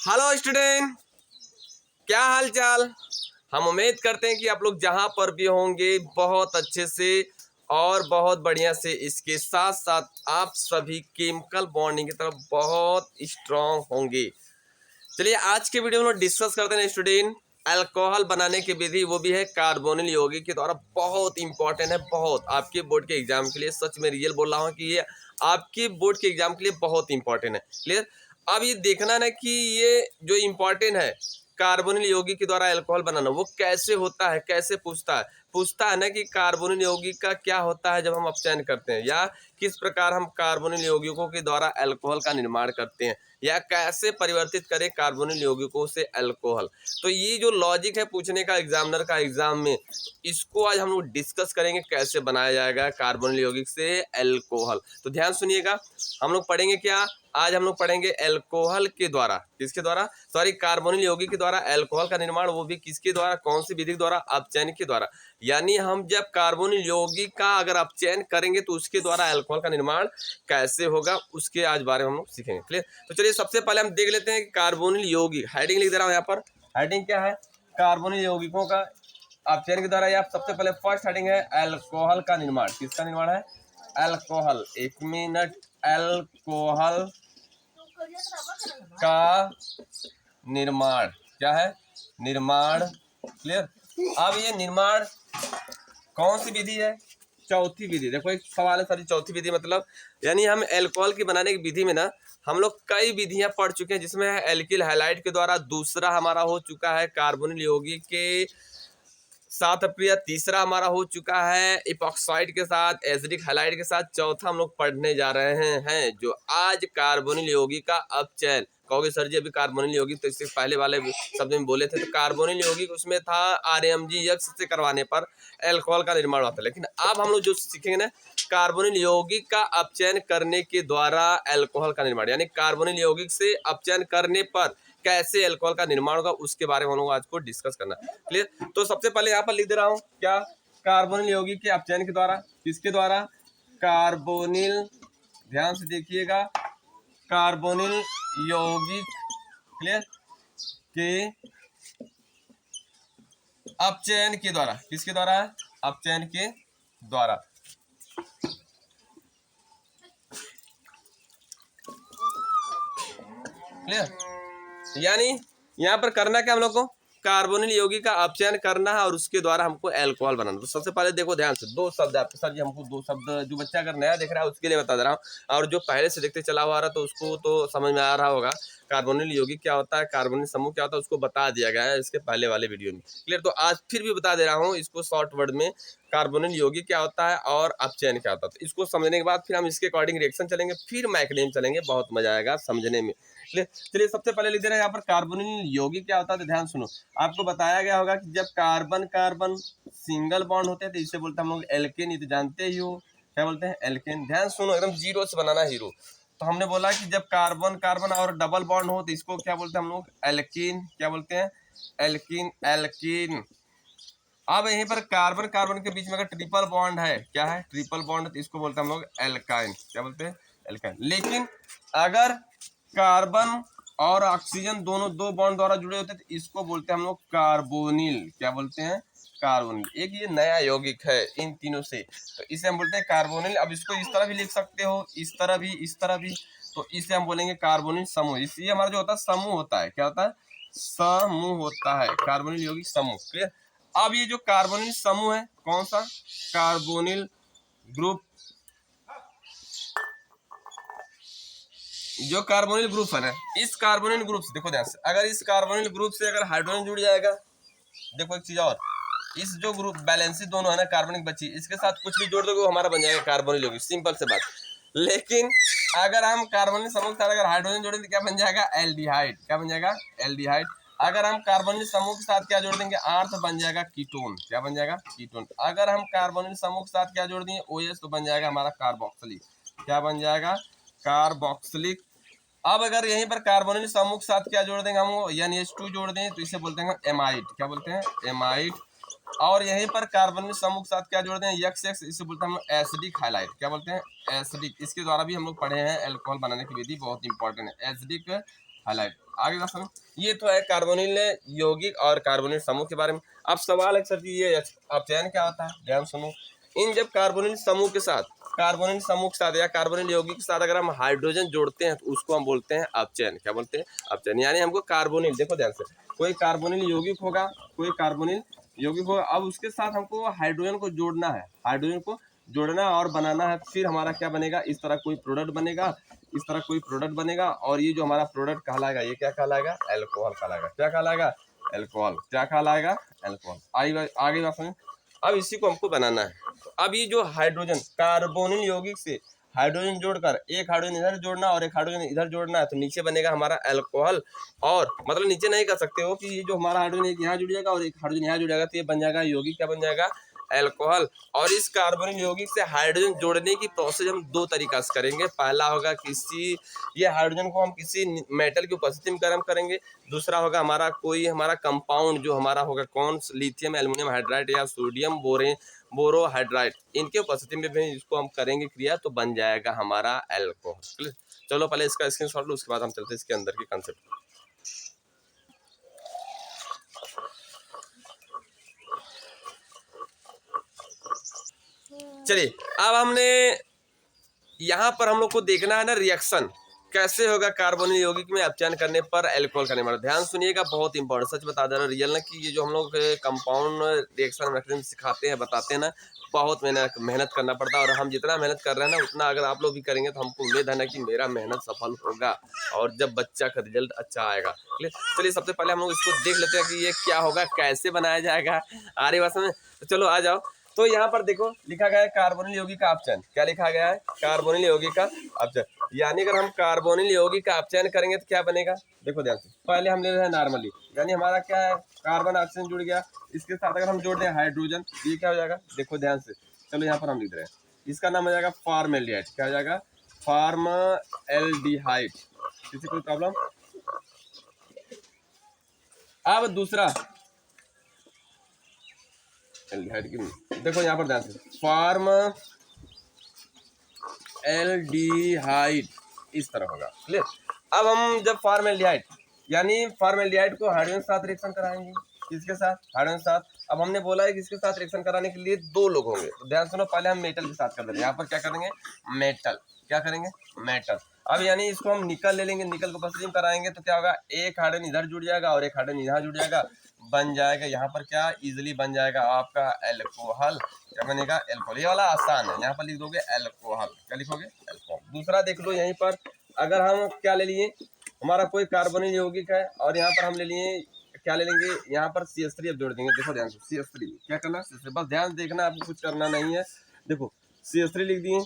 Hello student, क्या हाल चाल। हम उम्मीद करते हैं कि आप लोग जहां पर भी होंगे बहुत अच्छे से और बहुत बढ़िया से। इसके साथ साथ आप सभी केमिकल बॉन्डिंग की तरफ बहुत स्ट्रांग होंगे। चलिए आज के वीडियो में हम डिस्कस करते हैं स्टूडेंट अल्कोहल बनाने की विधि, वो भी है कार्बोनिल यौगिक के द्वारा। बहुत इंपॉर्टेंट है, बहुत आपके बोर्ड के एग्जाम के लिए। सच में रियल बोल रहा हूँ कि ये आपके बोर्ड के एग्जाम के लिए बहुत इंपॉर्टेंट है। क्लियर। अब ये देखना ना कि ये जो इम्पोर्टेंट है कार्बोनिल यौगिक के द्वारा अल्कोहल बनाना, वो कैसे होता है, कैसे पूछता है ना कि कार्बोनिल यौगिक का क्या होता है जब हम अपचयन करते हैं, या किस प्रकार हम कार्बोनिल यौगिकों के द्वारा अल्कोहल का निर्माण करते हैं, या कैसे परिवर्तित करें कार्बोनिल यौगिकों से अल्कोहल। तो ये जो लॉजिक है पूछने का एग्जामिनर का एग्जाम में, इसको आज हम लोग डिस्कस करेंगे कैसे बनाया जाएगा कार्बोनिल यौगिक से अल्कोहल। तो ध्यान सुनिएगा, हम लोग पढ़ेंगे क्या आज। हम लोग पढ़ेंगे अल्कोहल के द्वारा, किसके द्वारा, सॉरी कार्बोनिल यौगिक के द्वारा अल्कोहल का निर्माण, वो भी किसके द्वारा, कौन सी विधि के द्वारा, अपचयन के द्वारा। यानी हम जब कार्बोनिल यौगिक का अगर अपचयन करेंगे तो उसके द्वारा अल्कोहल का निर्माण कैसे होगा, उसके आज बारे में हम लोग सीखेंगे। क्लियर। तो चलिए सबसे पहले हम देख लेते हैं कार्बोनिल यौगिक। हेडिंग लिख दे रहा हूँ यहाँ पर। हेडिंग क्या है, कार्बोनिल यौगिकों का अपचयन के द्वारा। या सबसे पहले फर्स्ट हेडिंग है अल्कोहल का निर्माण। किसका निर्माण है, अल्कोहल। एक मिनट, अल्कोहल का निर्माण क्या है, निर्माण। क्लियर। अब ये निर्माण कौन सी विधि है, चौथी विधि। देखो एक सवाल है सर, चौथी विधि मतलब, यानी हम अल्कोहल की बनाने की विधि में ना हम लोग कई विधियां पढ़ चुके हैं, जिसमें है एल्किल हैलाइड के द्वारा, दूसरा हमारा हो चुका है कार्बोनिल यौगिक के साथ अप्रिय, तीसरा हमारा हो चुका है इपॉक्साइड के साथ, एसिडिक हैलाइड के साथ, चौथा हम लोग पढ़ने जा रहे हैं जो आज कार्बोनिल यौगिक का अपचयन। कहोगे सर जी अभी कार्बोनिल यौगिक तो इससे पहले वाले शब्द में बोले थे, तो कार्बोनिल यौगिक उसमें था आरएमजी यक्स से करवाने पर अल्कोहल का निर्माण होता है। लेकिन अब हम लोग जो सीखेंगे ना, कार्बोनिल यौगिक का अपचयन करने के द्वारा अल्कोहल का निर्माण, यानी कार्बोनिल यौगिक से अपचयन करने पर कैसे अल्कोहल का निर्माण होगा, उसके बारे में हम लोग आज को डिस्कस करना। क्लियर। तो सबसे पहले यहाँ पर लिख दे रहा हूँ क्या, कार्बोनिल यौगिक के अपचयन के द्वारा, किसके द्वारा, कार्बोनिल, ध्यान से देखिएगा, कार्बोनिल यौगिक, क्लियर, के अपचयन के द्वारा, किसके द्वारा, अपचयन के द्वारा। क्लियर। यानी यहाँ पर करना क्या हम लोग को, कार्बोनिल यौगिक का अपचयन करना है और उसके द्वारा हमको अल्कोहल बनाना। तो सबसे पहले देखो ध्यान से, दो शब्द आपके सर जी, हमको दो शब्द, जो बच्चा अगर नया देख रहा है उसके लिए बता दे रहा हूँ, और जो पहले से देखते चला हुआ रहा तो उसको तो समझ में आ रहा होगा कार्बोनिल यौगिक क्या होता है, कार्बोनिल समूह क्या होता है, उसको बता दिया गया है इसके पहले वाले वीडियो में। क्लियर। तो आज फिर भी बता दे रहा हूँ इसको शॉर्ट वर्ड में, कार्बोनिल यौगिक क्या होता है और अपचयन क्या होता है। तो इसको समझने के बाद फिर हम इसके अकॉर्डिंग रिएक्शन चलेंगे, फिर मैकेनिज्म चलेंगे, बहुत मजा आएगा समझने में। चलिए सबसे पहले लिख दे रहे हैं यहाँ पर कार्बोनिल यौगिक क्या होता है। तो ध्यान सुनो, आपको बताया गया होगा कि जब कार्बन कार्बन सिंगल बॉन्ड होते हैं तो इसे बोलते हैं हम लोग एल्केन। ये तो जानते ही हो क्या बोलते हैं, एल्केन। ध्यान सुनो, एकदम जीरो से बनाना हीरो। तो हमने बोला कि जब कार्बन कार्बन और डबल बॉन्ड हो तो इसको क्या बोलते हैं हम लोग, एल्कीन। क्या बोलते हैं, एल्कीन, एल्कीन। अब यहीं पर कार्बन कार्बन के बीच में अगर ट्रिपल बॉन्ड है, क्या है, ट्रिपल बॉन्ड, तो इसको बोलते हैं हम लोग एल्काइन। क्या बोलते हैं, एल्काइन। लेकिन अगर कार्बन और ऑक्सीजन दोनों दो बॉन्ड द्वारा जुड़े होते हैं तो इसको बोलते हैं हम लोग कार्बोनिल। क्या बोलते हैं, कार्बोनिल। एक ये नया यौगिक है इन तीनों से, तो इसे हम बोलते हैं कार्बोनिल। अब इसको इस तरह भी लिख सकते हो, इस तरह भी, इस तरह भी, तो इसे हम बोलेंगे कार्बोनिल समूह। इसलिए हमारा जो होता है समूह होता है, क्या होता है, समूह होता है, कार्बोनिल यौगिक समूह। क्लियर। अब ये जो कार्बोनिल समूह है कौन सा, कार्बोनिल ग्रुप, जो कार्बोनिल ग्रुप है ना, इस कार्बोनिल ग्रुप से देखो ध्यान से, अगर इस कार्बोनिल ग्रुप से अगर हाइड्रोजन जुड़ जाएगा, देखो एक चीज और, इस जो ग्रुप बैलेंसी दोनों है ना कार्बनिक बची, इसके साथ कुछ भी जोड़ दोगे वो हमारा बन जाएगा कार्बोनिल यौगिक, सिंपल से बात। लेकिन अगर हम कार्बोनिल समूह के साथ अगर हाइड्रोजन जोड़ेंगे तो क्या बन जाएगा, एल्डिहाइड। क्या बन जाएगा, एल्डिहाइड। अगर हम कार्बोनिल समूह के साथ क्या जोड़ देंगे, आर, तो बन जाएगा कीटोन। क्या बन जाएगा, कीटोन। अगर हम कार्बोनिल समूह के साथ क्या जोड़ देंगे, OH, तो बन जाएगा हमारा कार्बोक्सिलिक। क्या बन जाएगा, कार्बोक्सिलिक। अब अगर यहीं पर कार्बोनिल समूह के साथ क्या जोड़ देंगे हम, NH2 जोड़ दें तो इसे बोलते हैं एमाइड। क्या बोलते हैं, एमाइड। और यहीं पर कार्बोनिल समूह के साथ क्या जोड़ दें, XX, इसे बोलते हैं हम एसिडिक हैलाइड। क्या बोलते हैं, एसिडिक। इसके द्वारा भी हम लोग पढ़े हैं अल्कोहल बनाने की विधि, बहुत इंपॉर्टेंट है, एसिडिक हाईलाइट। आगे का समझ, ये तो है कार्बोनिल यौगिक और कार्बोनिल समूह के बारे में। अब सवाल है सर जी ये अपचयन क्या होता है, ध्यान सुनो। इन जब कार्बोनिल समूह के साथ, कार्बोनिल समूह के साथ या कार्बोनिल यौगिक के साथ अगर हम हाइड्रोजन जोड़ते हैं तो उसको हम बोलते हैं अपचयन। क्या बोलते हैं? अपचयन। यानी हमको कार्बोनिल, देखो ध्यान से, कोई कार्बोनिल यौगिक होगा, कोई कार्बोनिल यौगिक होगा, अब उसके साथ हमको हाइड्रोजन को जोड़ना है, हाइड्रोजन को जोड़ना और बनाना है, फिर हमारा क्या बनेगा, इस तरह कोई प्रोडक्ट बनेगा, इस तरह कोई प्रोडक्ट बनेगा, और ये जो हमारा प्रोडक्ट कहलाएगा ये क्या कहलाएगा, एल्कोहल कहलाएगा। क्या कहलाएगा? एल्कोहल। क्या कहलाएगा? एल्कोहल। आगे बात समझ। अब इसी को हमको बनाना है, तो अब ये जो हाइड्रोजन कार्बोनिल यौगिक से हाइड्रोजन जोड़कर, एक हाइड्रोजन इधर जोड़ना और एक हाइड्रोजन इधर जोड़ना है, तो नीचे बनेगा हमारा एल्कोहल। और मतलब नीचे नहीं कर सकते हो कि ये जो हमारा हाइड्रोजन एक यहाँ जुड़ जाएगा और एक हाइड्रोजन यहाँ जुड़ जाएगा, तो ये बन जाएगा यौगिक, क्या बन जाएगा, एल्कोहल। और इस कार्बोनिल यौगिक से हाइड्रोजन जोड़ने की प्रोसेस हम दो तरीका से करेंगे। पहला होगा किसी, ये हाइड्रोजन को हम किसी मेटल की उपस्थिति में गर्म करेंगे। दूसरा होगा हमारा कोई हमारा कंपाउंड जो हमारा होगा कौन, लिथियम एल्युमिनियम हाइड्राइड या सोडियम बोरोहाइड्राइड, इनके उपस्थिति में भी इसको हम करेंगे क्रिया, तो बन जाएगा हमारा एल्कोहल। चलो पहले इसका स्क्रीनशॉट लो, उसके बाद हम चलते हैं इसके अंदर के कंसेप्ट। चलिए अब हमने यहाँ पर हम लोग को देखना है ना रिएक्शन कैसे होगा कार्बोनिल यौगिक में अपचयन करने पर एल्कोहल का निर्माण। ध्यान सुनिएगा, बहुत इंपॉर्टेंट, सच बता दे रहा रियल ना, कि ये जो हम लोग कंपाउंड रिएक्शन मैकेनिज्म सिखाते हैं, बताते हैं ना, बहुत मेहनत करना पड़ता है। और हम जितना मेहनत कर रहे हैं ना, उतना अगर आप लोग भी करेंगे तो हमको उम्मीद है ना कि मेरा मेहनत सफल होगा और जब बच्चा का रिजल्ट अच्छा आएगा। चलिए सबसे पहले हम लोग इसको देख लेते हैं कि ये क्या होगा, कैसे बनाया जाएगा। आ रही बात में, तो चलो आ जाओ। तो यहाँ पर देखो लिखा गया है कार्बोनिल यौगिक का अपचयन। क्या लिखा गया है? कार्बोनिल यौगिक का अपचयन। यानी अगर हम कार्बोनिल यौगिक का अपचयन करेंगे तो क्या बनेगा, देखो ध्यान से। पहले हम ले रहे हैं नॉर्मली, यानी हमारा क्या है, कार्बन ऑक्सीजन जुड़ गया, इसके साथ अगर हम जोड़ दें हाइड्रोजन, ये क्या हो जाएगा, देखो ध्यान से। चलो यहाँ पर हम लिख रहे हैं, इसका नाम हो जाएगा फॉर्मेल्डिहाइड। क्या हो जाएगा? फॉर्मएल्डिहाइड। किसी कोई प्रॉब्लम? अब दूसरा देखो यहाँ पर ध्यान से, फॉर्मएल्डिहाइड इस तरह होगा, क्लियर। अब हम जब फॉर्मएल्डिहाइड, यानी फॉर्मएल्डिहाइड को हाइड्रोजन के साथ रिएक्शन कराएंगे, किसके साथ, हाइड्रोजन के साथ। अब हमने बोला है कि इसके साथ रिएक्शन कराने के लिए दो लोग होंगे, तो ध्यान सुनो, पहले हम मेटल के साथ कर देंगे। यहाँ पर क्या करेंगे, मेटल। क्या करेंगे, मेटल। अब यानी इसको हम निकल ले लेंगे, निकल को उपस्थिति में कराएंगे तो क्या होगा, एक हाइड्रोजन इधर जुड़ जाएगा और एक हाइड्रोजन यहाँ जुड़ जाएगा, बन जाएगा यहाँ पर क्या, इजिली बन जाएगा आपका एल्कोहल। क्या बनेगा, एल्कोहल। ये वाला आसान है, यहाँ पर लिख दोगे एल्कोहल। क्या लिखोगे, एल्कोहल। दूसरा देख लो यहीं पर, अगर हम क्या ले लिए, हमारा कोई कार्बोनिल यौगिक है और यहाँ पर हम ले लिए, क्या ले लेंगे, यहाँ पर CH3 अब जोड़ देंगे। देखो ध्यान से, CH3 क्या करना है, बस ध्यान देखना, आपको कुछ करना नहीं है। देखो CH3 लिख दिए,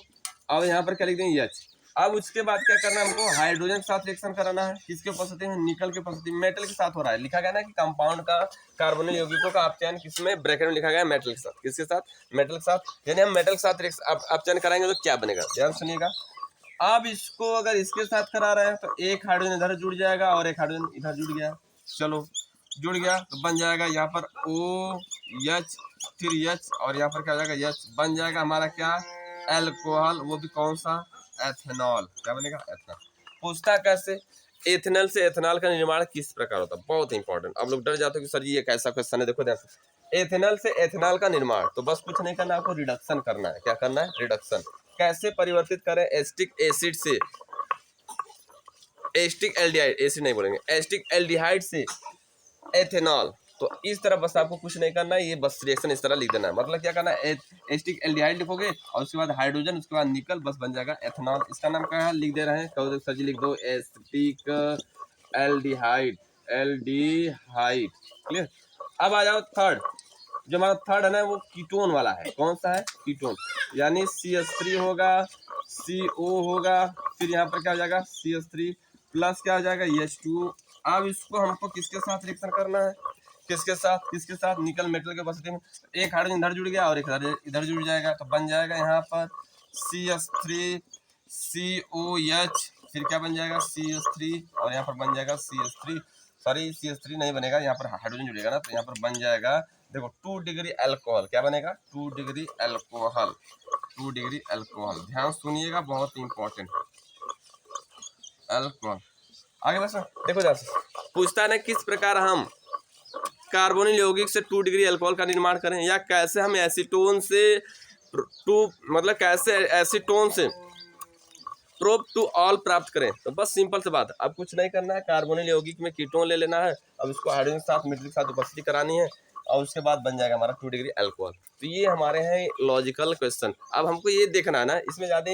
अब यहाँ पर क्या लिख देंगे, H। अब उसके बाद क्या करना है, हमको हाइड्रोजन के साथ रिएक्शन कराना है, किसके उपस्थिति में, निकल के उपस्थिति में, मेटल के साथ हो रहा है। लिखा गया ना कि कंपाउंड का कार्बोनिल यौगिकों का अपचयन किसमें, ब्रैकेट में लिखा गया मेटल के साथ। किसके साथ, मेटल के साथ। यानी हम मेटल के साथ अपचयन कराएंगे तो क्या बनेगा, ध्यान सुनिएगा। अब इसको अगर इसके साथ करा रहे हैं तो एक हाइड्रोजन इधर जुड़ जाएगा और एक हाइड्रोजन इधर जुड़ गया, चलो जुड़ गया, तो बन जाएगा यहाँ पर OH, फिर H, और यहाँ पर क्या हो जाएगा, H, बन जाएगा हमारा क्या, एल्कोहल। वो भी कौन सा, एथेनॉल। क्या बनेगा, एथेनॉल। पूछता कैसे, एथेनॉल से एथेनॉल का निर्माण किस प्रकार होता है, बहुत इंपॉर्टेंट। अब लोग डर जाते हो कि सर जी ये कैसा क्वेश्चन है, देखो ध्यान से। एथेनॉल से एथेनॉल का निर्माण, तो बस कुछ नहीं करना, आपको रिडक्शन करना है। क्या करना है, रिडक्शन। कैसे परिवर्तित करें एसिटिक एसिड से, एसिटिक एल्डिहाइड, एसिड नहीं बोलेंगे, एसिटिक एल्डिहाइड से एथेनॉल। तो इस तरह बस आपको कुछ नहीं करना है, ये बस रिएक्शन इस तरह लिख देना है। मतलब क्या करना है, एसिटिक एल्डिहाइड लिखोगे और उसके बाद हाइड्रोजन, उसके बाद निकल, बस बन जाएगा एथेनॉल। इसका नाम क्या है, लिख दे रहे हैं, कहो सर जी लिख दो, एसिटिक एल्डिहाइड, एल्डिहाइड, क्लियर। अब आ जाओ थर्ड, जो हमारा थर्ड है ना वो कीटोन वाला है। कौन सा है, कीटोन। यानी CH3 होगा, CO होगा, फिर यहाँ पर क्या हो जाएगा, CH3 प्लस क्या हो जाएगा, H2। अब इसको हमको किसके साथ रिएक्शन करना है, किसके साथ, किसके साथ, निकल मेटल के उपस्थिति में। एक हाइड्रोजन इधर जुड़ गया और एक इधर जुड़ जाएगा, तो बन जाएगा यहाँ पर CH3 COH, फिर क्या बन जाएगा, CH3, और यहाँ पर बन जाएगा CH3, सॉरी CH3 नहीं बनेगा, यहाँ पर हाइड्रोजन जुड़ेगा ना, तो यहाँ पर बन जाएगा, देखो 2 डिग्री अल्कोहल। क्या बनेगा, 2 डिग्री अल्कोहल, 2 डिग्री अल्कोहल। ध्यान सुनिएगा, बहुत इंपॉर्टेंट है, अल्कोहल। आगे बस देखो जरा पूछता है ना किस प्रकार हम कार्बोनिल यौगिक से 2 डिग्री अल्कोहल का निर्माण करें, या कैसे हम एसीटोन से मतलब कैसे एसीटोन से प्रोप टू ऑल प्राप्त करें। तो बस सिंपल सी बात, अब कुछ नहीं करना है, कार्बोनिल यौगिक में कीटोन ले लेना है, अब इसको हाइड्रोजन के साथ मीटर के साथ उपस्थिति करानी है और उसके बाद बन जाएगा हमारा 2 डिग्री अल्कोहल। तो ये हमारे हैं लॉजिकल क्वेश्चन। अब हमको ये देखना है ना, इसमें ज़्यादा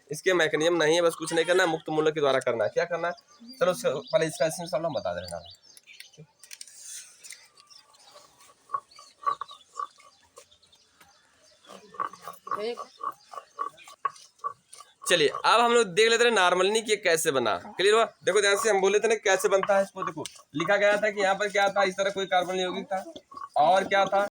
इसके मैकेनिज्म नहीं है, बस कुछ नहीं करना है, मुक्त मूल्य के द्वारा करना है। क्या करना है, चलो पहले इसका सवाल हम बता देना। चलिए अब हम लोग देख लेते हैं नॉर्मली कि कैसे बना। क्लियर हुआ? देखो ध्यान से, हम बोले थे ना कैसे बनता है इसको। देखो लिखा गया था कि यहाँ पर क्या था, इस तरह कोई कार्बन यौगिक था और क्या था,